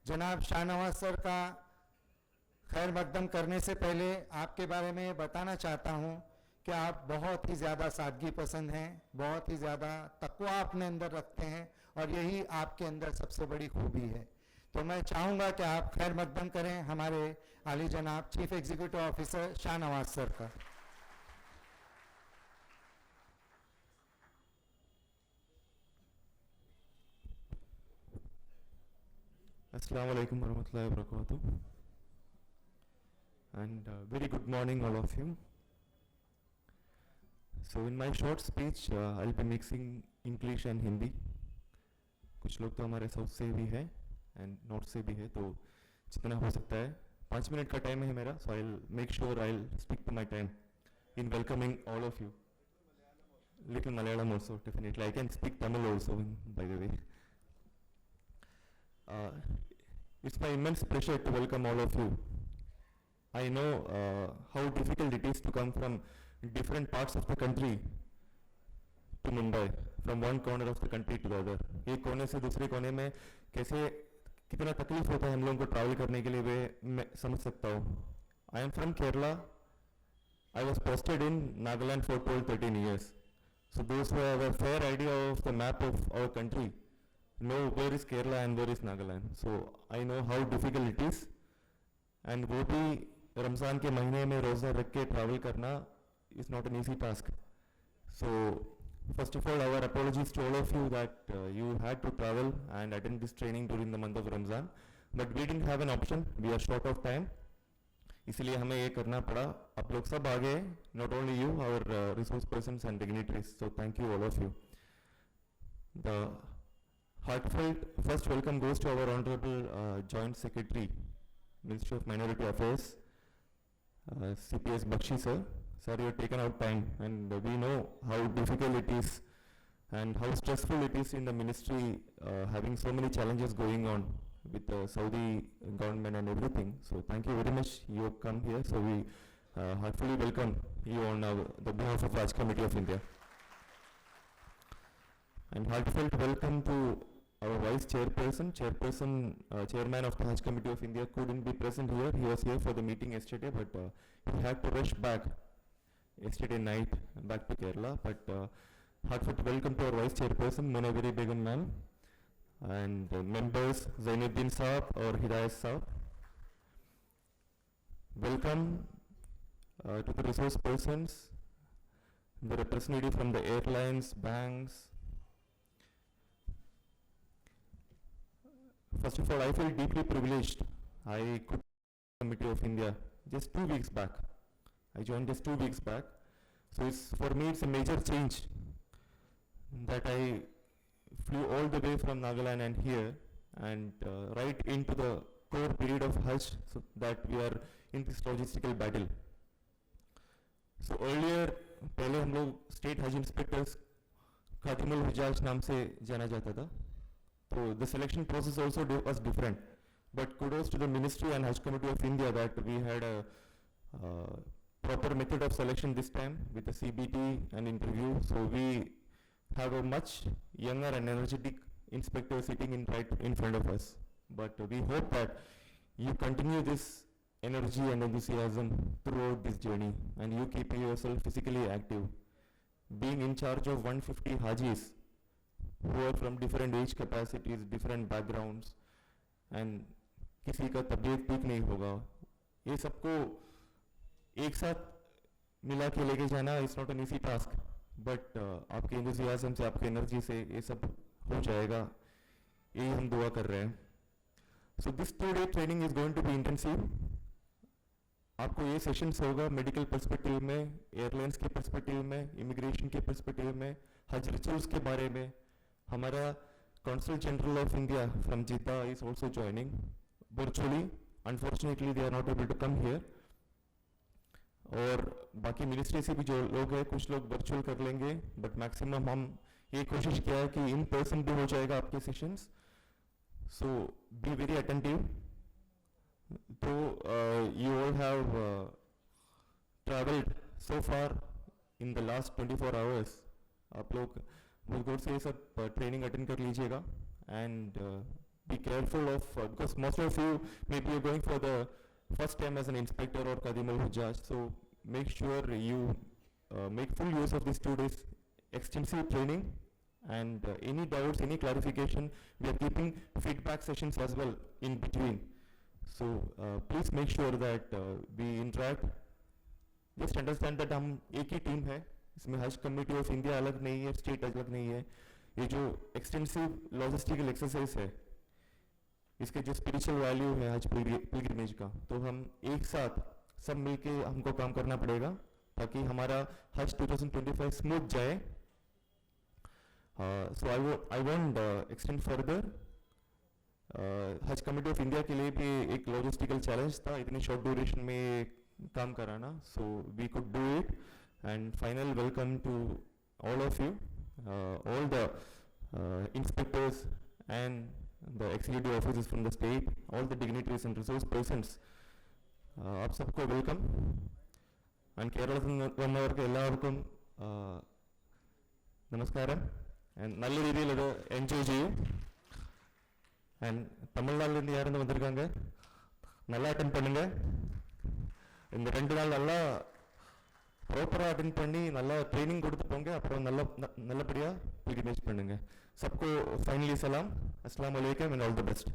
जनाब शाहनवाज सर का खैर मकदम करने से पहले आपके बारे में ये बताना चाहता हूँ कि आप बहुत ही ज़्यादा सादगी पसंद हैं, बहुत ही ज़्यादा तक़वा अपने अंदर रखते हैं और यही आपके अंदर सबसे बड़ी खूबी है। तो मैं चाहूँगा कि आप खैर मकदम करें हमारे आली जनाब chief executive officer Shahnawaz sir का। Assalamu alaikum warahmatullahi wabarakatuh. And very good morning, all of you. So, in my short speech, I'll be mixing English and Hindi. कुछ लोग तो हमारे साउथ से भी हैं एंड नॉर्थ से भी है, तो जितना हो सकता है 5 मिनट का टाइम है मेरा, सो I'll make sure I'll stick to my time in welcoming all of you. Little Malayalam also, definitely. I can speak Tamil also, by the way. It's my immense pleasure to welcome all of you. I know how difficult it is to come from different parts of the country to Mumbai, from one corner of the country to the other. एक कोने से दूसरे कोने में कैसे कितना तकलीफ होता है हम लोगों को ट्रैवल करने के लिए, वे मैं समझ सकता हूँ. I am from Kerala. I was posted in Nagaland for 12-13 years. So those who have a fair idea of the map of our country know where is Kerala and where is Nagaland. So I know how difficult it is. And वो भी रमज़ान के महीने में रोज़ा रख के travel करना is not an easy task. So first of all, our apologies to all of you that you had to travel and attend this training during the month of Ramzan. But we didn't have an option. We are short of time. इसलिए हमें ये करना पड़ा. आप लोग सब आ गए, not only you, our resource persons and dignitaries. So thank you all of you. The heartfelt first welcome goes to our Honorable Joint Secretary, Ministry of Minority Affairs, CPS Bakshi sir. Sir, you have taken out time, and we know how difficult it is and how stressful it is in the ministry, having so many challenges going on with the Saudi government and everything. So thank you very much. You have come here, so we heartfully welcome you on the behalf of Raj Committee of India. And heartfelt welcome to our Vice Chairperson, Chairman of the Hajj Committee of India couldn't be present here. He was here for the meeting yesterday, but he had to rush back yesterday night back to Kerala. But heartfelt welcome to our Vice Chairperson, Munawari Begum ma'am, and members Zainuddin Saab or Hidayat Saab. Welcome to the resource persons, the representative from the airlines, banks. First of all, I feel deeply privileged. I could Committee of India just 2 weeks back. I joined just 2 weeks back. So for me, it's a major change that I flew all the way from Nagaland and here and right into the core period of Hajj, so that we are in this logistical battle. So earlier, पहले हम लोग state हज inspectors खातिमुल हुजाज नाम से जाना जाता था. So the selection process also was different. But kudos to the Ministry and Hajj Committee of India that we had a proper method of selection this time with the CBT and interview. So we have a much younger and energetic inspector sitting right in front of us. But we hope that you continue this energy and enthusiasm throughout this journey and you keep yourself physically active. Being in charge of 150 Hajis who are from different age capacities, different backgrounds, and किसी का तबीयत ठीक नहीं होगा, ये सबको एक साथ मिला के लेके जाना is not an easy task. But आपके एंथुसियाज्म से, आपके एनर्जी से ये सब हो जाएगा, यही हम दुआ कर रहे हैं. So this 2-day training is going to be intensive. आपको ये सेशंस होगा मेडिकल पर्सपेक्टिव में, एयरलाइंस के पर्सपेक्टिव में, इमिग्रेशन के पर्सपेक्टिव में, हज रिचुअल्स के बारे में. हमारा consul general of India from Jeddah is also joining virtually. Unfortunately, they are not able to come here. और बाकी मिनिस्ट्री से भी जो लोग हैं, कुछ लोग वर्चुअल कर लेंगे, बट मैक्सिमम हम ये कोशिश किया है कि इन पर्सन भी हो जाएगा आपके sessions. So be very attentive. तो you all have travelled so far in the last 24 hours. आप लोग मुझे से ये सब ट्रेनिंग अटेंड कर लीजिएगा. And be careful of, because most of you maybe you're going for the first time as an inspector or Qadim al-Hujjaj, so make sure you make full use of these 2 days extensive training, and any doubts, any clarification, we are keeping feedback sessions as well in between. So please make sure that we interact. Just understand that हम एक ही team है, इसमें हज committee of India अलग नहीं है, state अलग नहीं है. ये जो एक्सटेंसिव लॉजिस्टिकल एक्सरसाइज है, इसके जो स्पिरिचुअल वैल्यू है हज पिलग्रिमेज का, तो हम एक साथ सब मिलके हमको काम करना पड़ेगा ताकि हमारा हज 2025 स्मूथ जाए. So I won't extend further. हज कमेटी ऑफ इंडिया के लिए भी एक लॉजिस्टिकल चैलेंज था इतनी शॉर्ट ड्यूरेशन में काम कराना, so we could do it. And final welcome to all of you, all the inspectors and the executive officers from the state, all the dignitaries and resource persons, आप सबको welcome. And കേരളത്തിൽ വന്നവർക്ക് എല്ലാവർക്കും നമസ്കാരം. And நல்ல രീതിயில் இதை enjoy செய்யும். And தமிழ்நாட்டிலேருந்து யாரும் வந்திருக்காங்க, நல்லா அட்டென்ட் பண்ணுங்க. இந்த 2 நாள் நல்லா ப்ராப்பராக அட்டென்ட் பண்ணி நல்லா ட்ரைனிங் கொடுத்து போங்க. அப்புறம் நல்லபடியாக பில்கிரிமேஜ் பண்ணுங்க. सबको फाइनली सलाम, अस्सलाम वालेकुम एंड ऑल द बेस्ट.